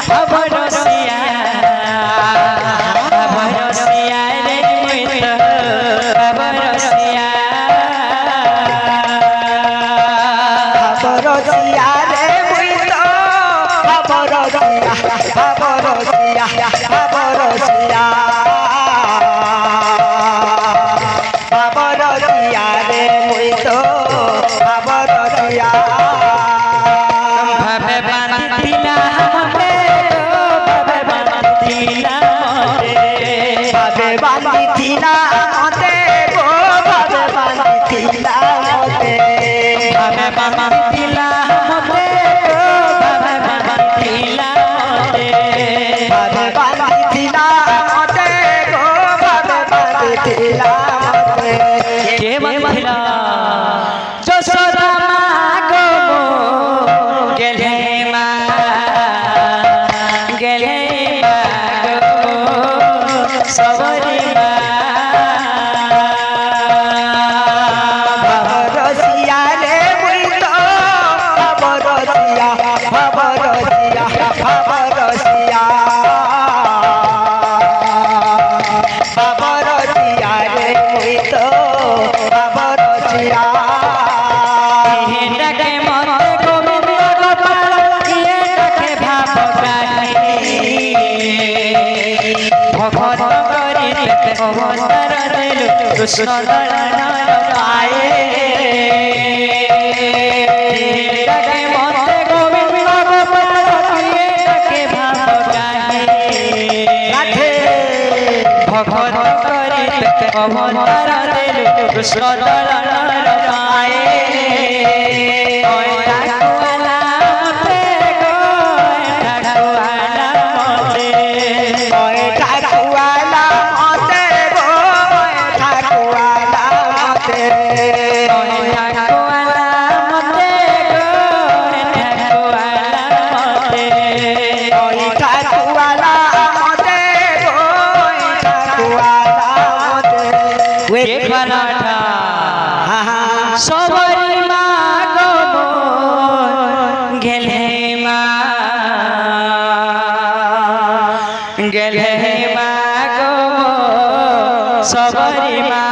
भवरसिया भवरसिया रे मुई तो भवरसिया भवरसिया रे मुई तो भवरसिया भवरसिया भवरसिया भवरसिया रे मुई तो भवरसिया भवे बांधिला हमके भवे बांधिला भवे बांधिला मते गो भवे बांधिला मते भवे बांधिला हमके भवे बांधिला भवे बांधिला मते गो भवे बांधिला मते के बांधिला जसोदा माँ गो गेले माँ गो सबरी माँ भवरसिया रे मुई तो भवरसिया भवरसिया भवरसिया भवरसिया रे मुई तो भवरसिया डके मते गोविंद गोपाल ये डके भाव गानी भगत करी ते अवतार देलु कृष्ण दलन पाए डके मते गोविंद गोपाल ये डके भाव गानी भगत करी ते अवतार देलु कृष्ण दलन पाए सबरी माँ गो गेले माँ गो सबरी माँ